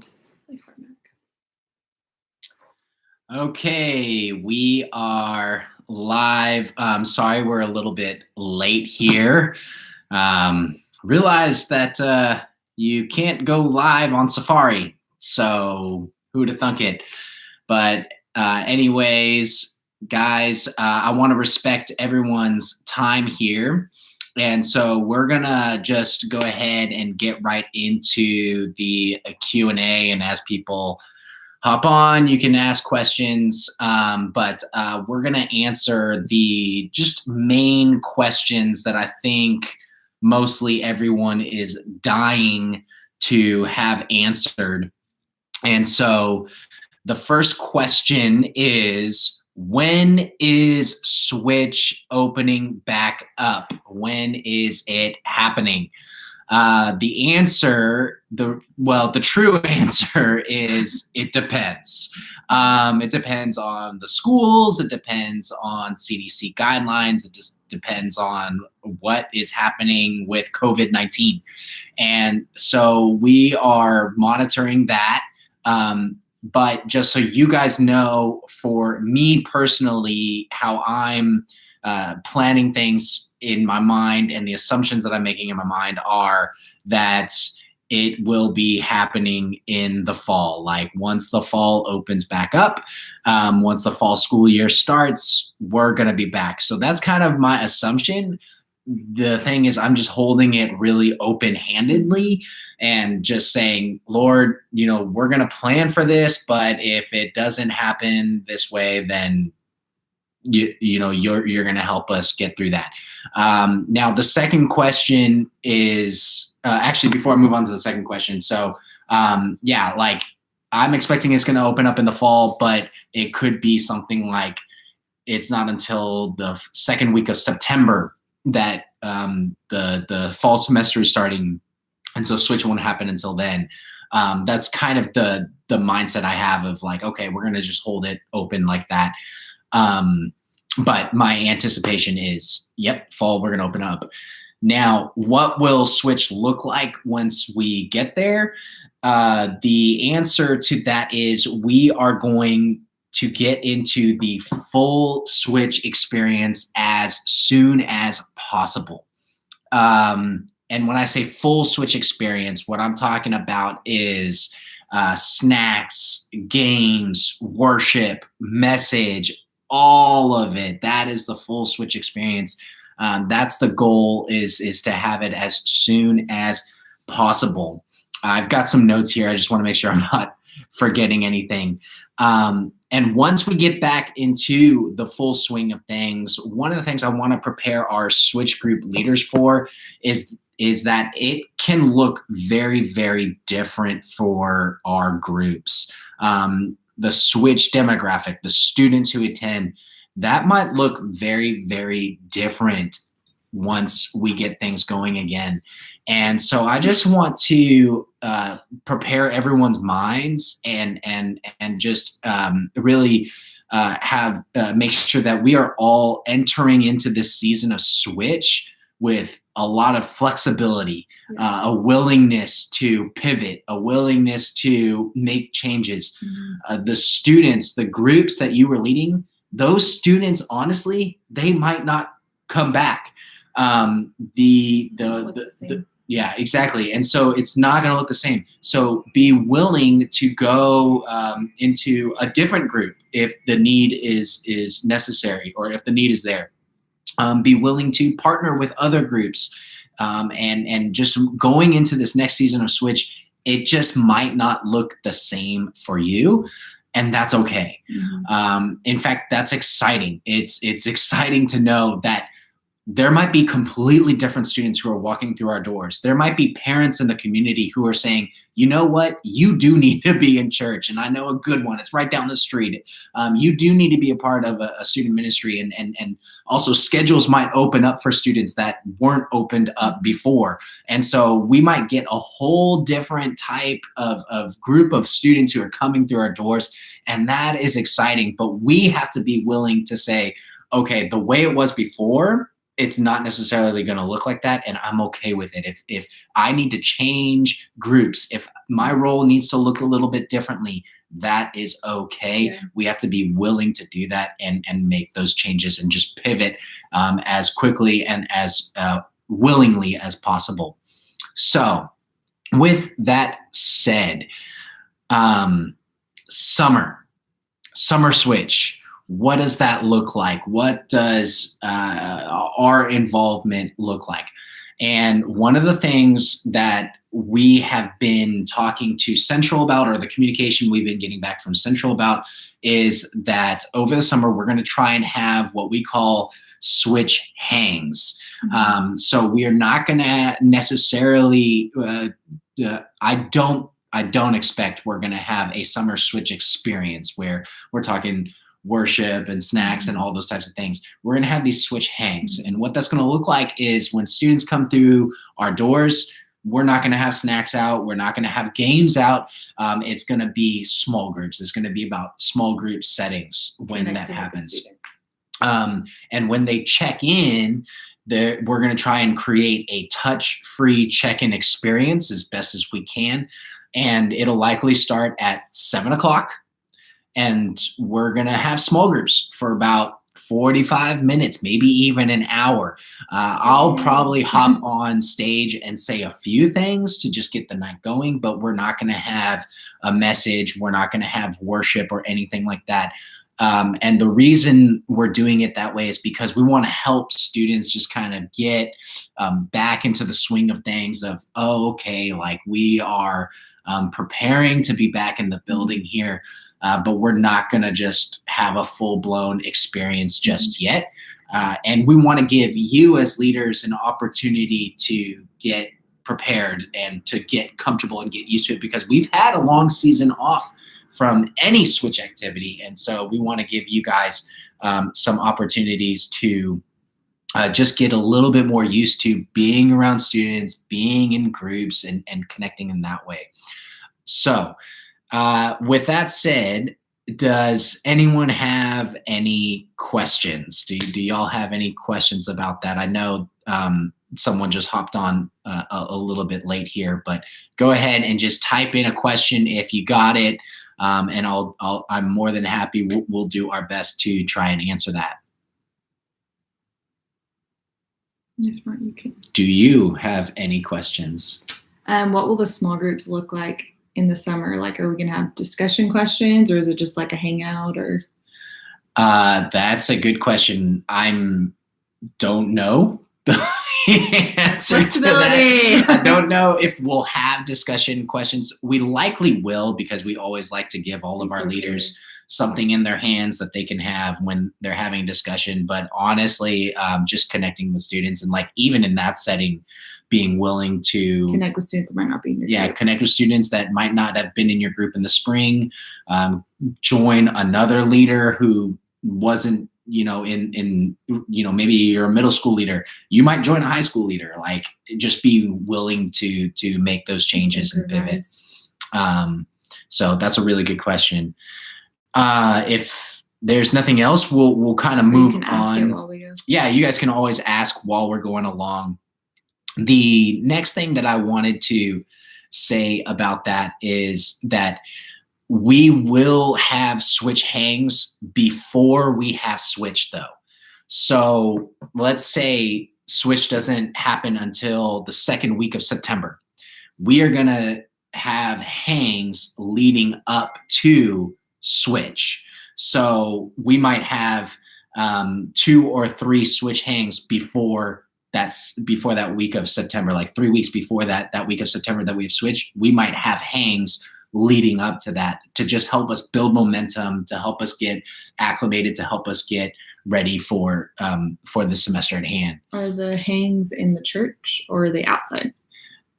slightly far back. Okay, we are live. Sorry, we're a little bit late here. Realized that you can't go live on Safari, so who'd have thunk it? But anyways, guys, I want to respect everyone's time here. And so we're gonna just go ahead and get right into the Q&A, and as people hop on, you can ask questions, but we're going to answer the just main questions that I think mostly everyone is dying to have answered. And so the first question is, when is Switch opening back up? When is it happening? The answer, the true answer is it depends. It depends on the schools. It depends on CDC guidelines. It just depends on what is happening with COVID-19. And so we are monitoring that. But just so you guys know, for me personally, how I'm planning things in my mind and the assumptions that I'm making in my mind are that it will be happening in the fall. Like once the fall opens back up, once the fall school year starts, we're going to be back. So that's kind of my assumption. The thing is, I'm just holding it really open-handedly and just saying, Lord, we're going to plan for this, but if it doesn't happen this way, then you're going to help us get through that. Now, the second question is actually, before I move on to the second question. So I'm expecting it's going to open up in the fall, but it could be something like it's not until the second week of September that the fall semester is starting. And so Switch won't happen until then. That's kind of the mindset I have of like, okay, we're going to just hold it open like that. But my anticipation is, fall, we're going to open up. Now, what will Switch look like once we get there? The answer to that is we are going to get into the full Switch experience as soon as possible. And when I say full Switch experience, what I'm talking about is snacks, games, worship, message, all of it. That is the full Switch experience. That's the goal, is to have it as soon as possible. I've got some notes here. I just want to make sure I'm not forgetting anything. And once we get back into the full swing of things, one of the things I want to prepare our Switch group leaders for is that it can look very, very different for our groups. The Switch demographic, the students who attend, that might look very, very different once we get things going again. And so I just want to prepare everyone's minds and just really make sure that we are all entering into this season of Switch with a lot of flexibility, a willingness to pivot, a willingness to make changes. The students, the groups that you were leading, those students, honestly, they might not come back. Yeah, exactly. And so it's not going to look the same. So be willing to go into a different group if the need is necessary, or if the need is there. Be willing to partner with other groups, and just going into this next season of Switch, it just might not look the same for you. And that's okay. In fact, that's exciting. It's exciting to know that there might be completely different students who are walking through our doors. There might be parents in the community who are saying, you know what, you do need to be in church. And I know a good one. It's right down the street. You do need to be a part of a student ministry. And also schedules might open up for students that weren't opened up before. And so we might get a whole different type of group of students who are coming through our doors. And that is exciting. But we have to be willing to say, okay, the way it was before, it's not necessarily going to look like that, and I'm okay with it. If I need to change groups, if my role needs to look a little bit differently, that is okay. Yeah. We have to be willing to do that and make those changes and just pivot as quickly and as willingly as possible. So with that said, summer switch. What does that look like? What does our involvement look like? And one of the things that we have been talking to Central about, or the communication we've been getting back from Central about, is that over the summer, we're going to try and have what we call switch hangs. So we are not going to necessarily, I don't expect we're going to have a summer switch experience where we're talking worship and snacks and all those types of things. We're going to have these switch hangs. And what that's going to look like is when students come through our doors, we're not going to have snacks out. We're not going to have games out. It's going to be small groups. It's going to be about small group settings when that happens. And when they check in, we're going to try and create a touch-free check-in experience as best as we can. And it'll likely start at 7 o'clock. And we're going to have small groups for about 45 minutes, maybe even an hour. I'll probably hop on stage and say a few things to just get the night going, but we're not going to have a message. We're not going to have worship or anything like that. And the reason we're doing it that way is because we want to help students just kind of get back into the swing of things of, oh, okay, like we are preparing to be back in the building here. But we're not going to just have a full-blown experience just yet. And we want to give you as leaders an opportunity to get prepared and to get comfortable and get used to it, because we've had a long season off from any switch activity. And so we want to give you guys some opportunities to just get a little bit more used to being around students, being in groups, and connecting in that way. So with that said, does anyone have any questions? Do y'all have any questions about that? I know someone just hopped on a little bit late here, but go ahead and just type in a question if you got it, and I'm more than happy. We'll do our best to try and answer that. If not, you can. Do you have any questions? What will the small groups look like in the summer? Like, are we going to have discussion questions, or is it just like a hangout? Or that's a good question. Don't know the answer to that. I don't know if we'll have discussion questions. We likely will, because we always like to give all of our leaders something in their hands that they can have when they're having discussion. But honestly, just connecting with students, and like even in that setting, being willing to connect with students that might not be in your group. Connect with students that might not have been in your group in the spring. Join another leader who wasn't, in maybe you're a middle school leader. You might join a high school leader. Like, just be willing to make those changes and pivot. So that's a really good question. If there's nothing else, we'll kind of move on. While we go. Yeah, you guys can always ask while we're going along. The next thing that I wanted to say about that is that we will have switch hangs before we have switch, though. So let's say switch doesn't happen until the second week of September. We are going to have hangs leading up to switch. So we might have 2 or 3 switch hangs before that week of September, like 3 weeks before that week of September that we've switched. We might have hangs leading up to that to just help us build momentum, to help us get acclimated, to help us get ready for the semester at hand. Are the hangs in the church, or are they outside?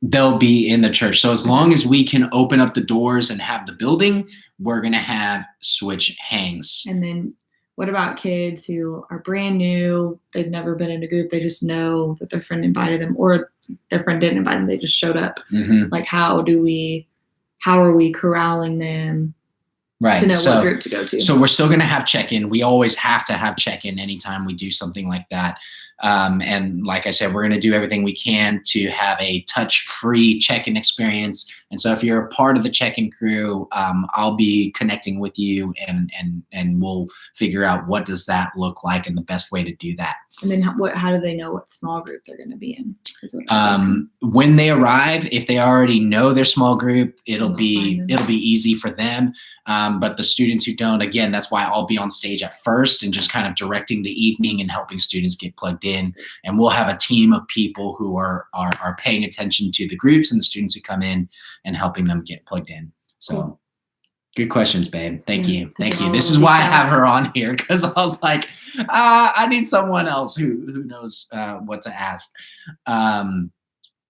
They'll be in the church. So as long as we can open up the doors and have the building, we're going to have switch hangs. And then what about kids who are brand new? They've never been in a group. They just know that their friend invited them, or their friend didn't invite them. They just showed up. Mm-hmm. Like, how are we corralling them to know what group to go to? So we're still going to have check-in. We always have to have check-in anytime we do something like that. And like I said, we're going to do everything we can to have a touch-free check-in experience. And so if you're a part of the check-in crew, I'll be connecting with you, and we'll figure out what does that look like and the best way to do that. And then how do they know what small group they're going to be in? When they arrive, if they already know their small group, it'll be easy for them. But the students who don't, again, that's why I'll be on stage at first and just kind of directing the evening and helping students get plugged in. And we'll have a team of people who are paying attention to the groups and the students who come in and helping them get plugged in. So cool. Good questions, babe. Thank you. Thank you. This is why I have her on here, because I was like, I need someone else who knows what to ask.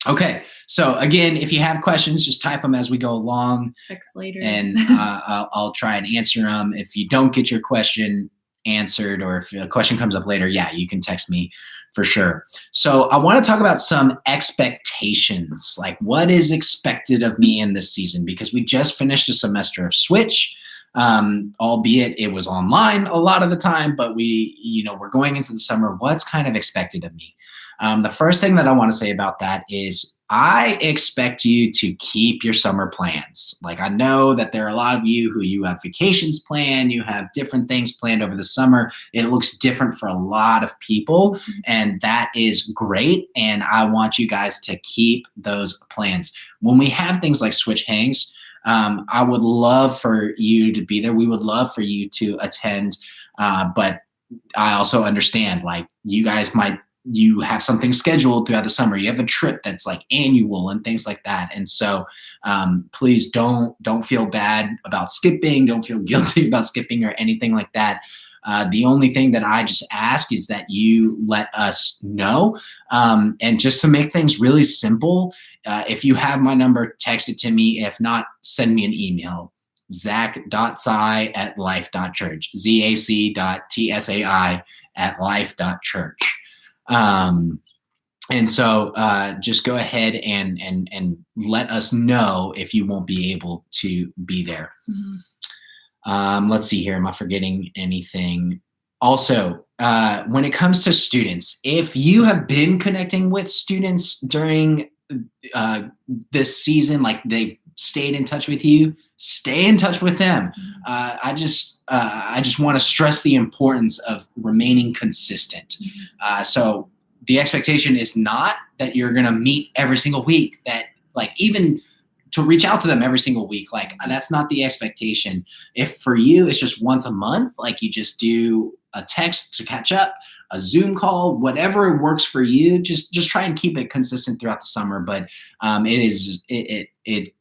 Okay. So again, if you have questions, just type them as we go along. Text later. And I'll try and answer them. If you don't get your question answered, or if a question comes up later, yeah, you can text me for sure. So I want to talk about some expectations, like what is expected of me in this season, because we just finished a semester of Switch, albeit it was online a lot of the time, but we're going into the summer. What's kind of expected of me? The first thing that I want to say about that is I expect you to keep your summer plans. Like, I know that there are a lot of you who you have vacations planned, you have different things planned over the summer. It looks different for a lot of people, and that is great. And I want you guys to keep those plans. When we have things like Switch Hangs, I would love for you to be there. We would love for you to attend. But I also understand, like, you have something scheduled throughout the summer. You have a trip that's like annual and things like that. And so please don't feel bad about skipping. Don't feel guilty about skipping or anything like that. The only thing that I just ask is that you let us know. And just to make things really simple, if you have my number, text it to me. If not, send me an email. Zach.tsai@life.church, zac.tsai@life.church. And so just go ahead and let us know if you won't be able to be there. Let's see here. Am I forgetting anything? Also, when it comes to students, if you have been connecting with students during this season, like they've stayed in touch with you, stay in touch with them. I just want to stress the importance of remaining consistent. So the expectation is not that you're going to meet every single week, that like even to reach out to them every single week. Like, that's not the expectation. If for you, it's just once a month, like you just do a text to catch up, a Zoom call, whatever works for you, just try and keep it consistent throughout the summer. But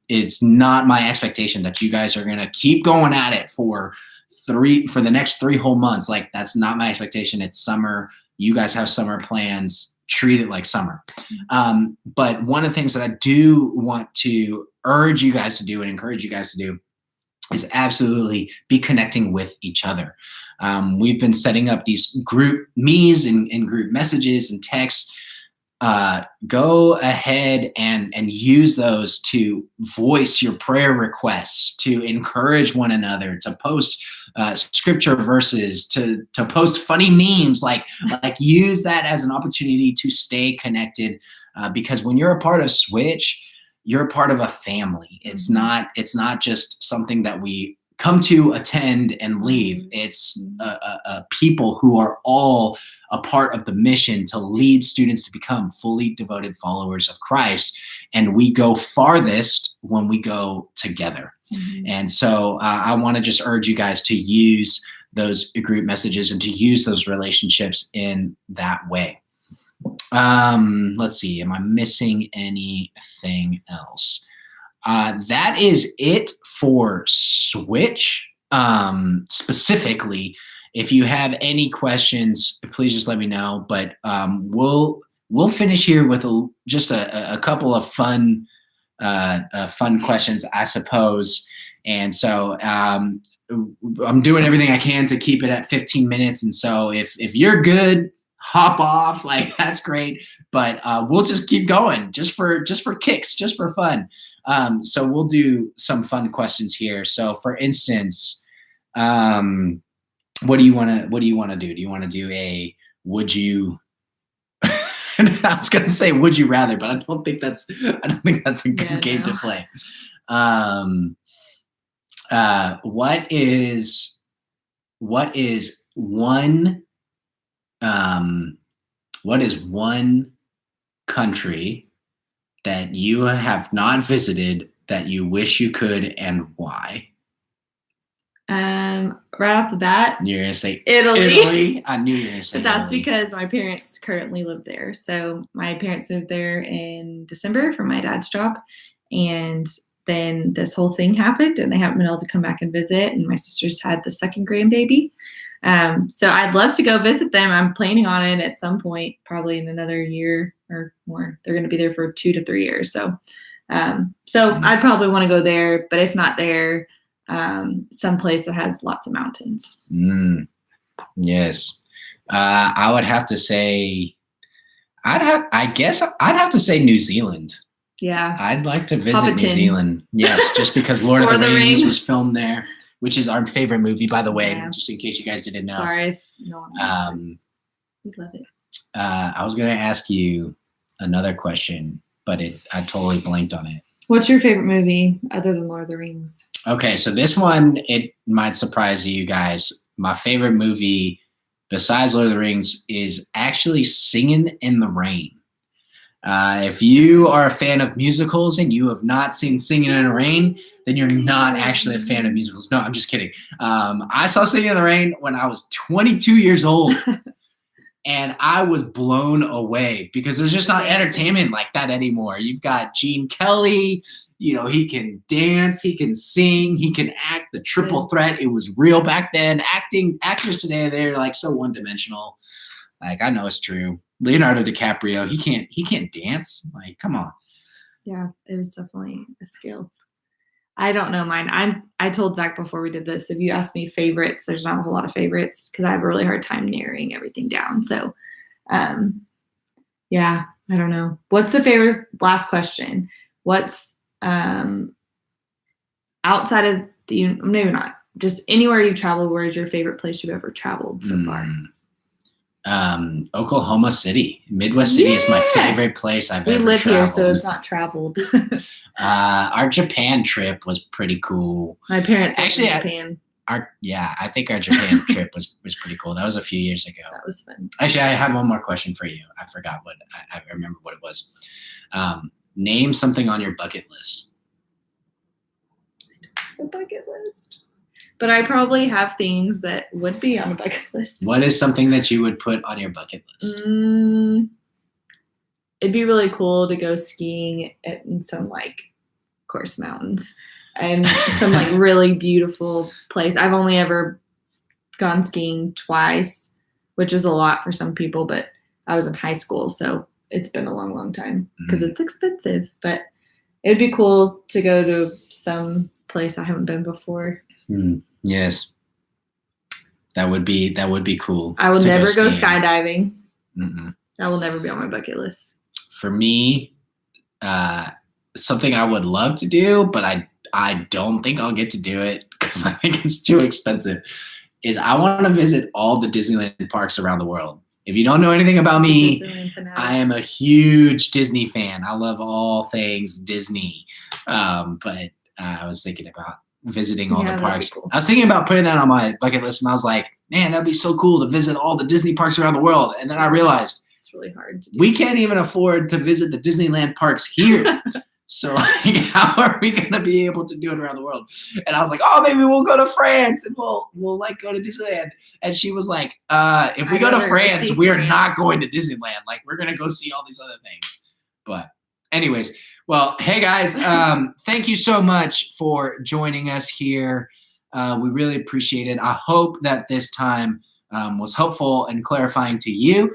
it's not my expectation that you guys are going to keep going at it for the next 3 whole months. Like, that's not my expectation. It's summer. You guys have summer plans. Treat it like summer. But one of the things that I do want to urge you guys to do and encourage you guys to do is absolutely be connecting with each other. We've been setting up these group me's and group messages and texts. Go ahead and use those to voice your prayer requests, to encourage one another, to post scripture verses, to post funny memes, like use that as an opportunity to stay connected. Because when you're a part of Switch, you're a part of a family. It's not just something that we come to attend and leave. It's people who are all a part of the mission to lead students to become fully devoted followers of Christ. And we go farthest when we go together. And so I want to just urge you guys to use those group messages and to use those relationships in that way. Let's see. Am I missing anything else? That is it for Switch. Specifically, if you have any questions, please just let me know. But we'll finish here with just a couple of fun questions, I suppose. And so I'm doing everything I can to keep it at 15 minutes. And so if you're good, hop off, like that's great. But we'll just keep going just for kicks, just for fun. So we'll do some fun questions here. So for instance, what do you want to do? Do you want to do a would you I was gonna say, would you rather, but I don't think that's a good Yeah, game to no. play. Um, what is one what is one country that you have not visited that you wish you could, and why? Right off the bat, You're gonna say Italy. Italy. I knew you were gonna say But that's Italy. because my parents currently live there. So my parents moved there in December for my dad's job. And then this whole thing happened and they haven't been able to come back and visit. And my sister's had the second grandbaby. So I'd love to go visit them. I'm planning on it at some point, probably in another year or more. They're going to be there for 2 to 3 years. So I'd probably want to go there, but if not there, someplace that has lots of mountains. Yes. I would have to say, I guess I'd have to say New Zealand. Yeah. I'd like to visit New Zealand. Yes, just because Lord of the Rings was filmed there, which is our favorite movie, by the way, just in case you guys didn't know. Sorry if no one we love it. I was going to ask you another question, but I totally blanked on it. What's your favorite movie other than Lord of the Rings? Okay, so this one, it might surprise you guys. My favorite movie besides Lord of the Rings is actually Singing in the Rain. If you are a fan of musicals and you have not seen Singing in the Rain, then you're not actually a fan of musicals. No, I'm just kidding. I saw Singing in the Rain when I was 22 years old. And I was blown away because there's just not entertainment like that anymore. You've got Gene Kelly, he can dance, he can sing, he can act, the triple threat. It was real back then. Actors today, they're like so one-dimensional. Like, I know it's true. Leonardo DiCaprio, he can't dance. Like, come on. Yeah, it was definitely a skill. I don't know mine. I told Zach before we did this, if you ask me favorites, there's not a whole lot of favorites because I have a really hard time narrowing everything down. So, yeah, I don't know. What's the favorite? Last question. What's outside of maybe not, just anywhere you've traveled, where is your favorite place you've ever traveled so far? Oklahoma City. Midwest City is my favorite place I've ever traveled. We live here, so it's not traveled. Our Japan trip was pretty cool. My parents actually Japan. I think our Japan trip was pretty cool. That was a few years ago. That was fun. Actually, I have one more question for you. I forgot what I remember what it was. Name something on your bucket list. A bucket list. But I probably have things that would be on a bucket list. What is something that you would put on your bucket list? It'd be really cool to go skiing in some, of course, mountains and some, really beautiful place. I've only ever gone skiing twice, which is a lot for some people, but I was in high school, so it's been a long, long time because it's expensive. But it'd be cool to go to some place I haven't been before. Yes, that would be cool. I will never go skydiving. That will never be on my bucket list. For me, something I would love to do, but I don't think I'll get to do it because I think it's too expensive, is I want to visit all the Disneyland parks around the world. If you don't know anything about me, I am a huge Disney fan. I love all things Disney. But I was thinking about visiting all the parks. Cool. I was thinking about putting that on my bucket list, and I was like, man, that'd be so cool to visit all the Disney parks around the world. And then I realized it's really hard to do. We can't even afford to visit the Disneyland parks here. So how are we going to be able to do it around the world? And I was like, oh, maybe we'll go to France and we'll go to Disneyland. And she was like, if we go to France, we're not going to Disneyland. Like, we're going to go see all these other things. But anyways, well, hey guys, thank you so much for joining us here. We really appreciate it. I hope that this time was helpful and clarifying to you.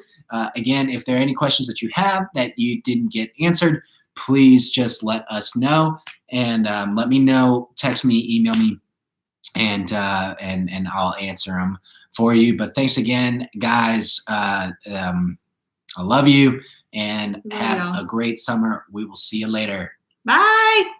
Again, if there are any questions that you have that you didn't get answered, please just let us know and let me know. Text me, email me, and I'll answer them for you. But thanks again, guys. I love you and have a great summer. We will see you later. Bye.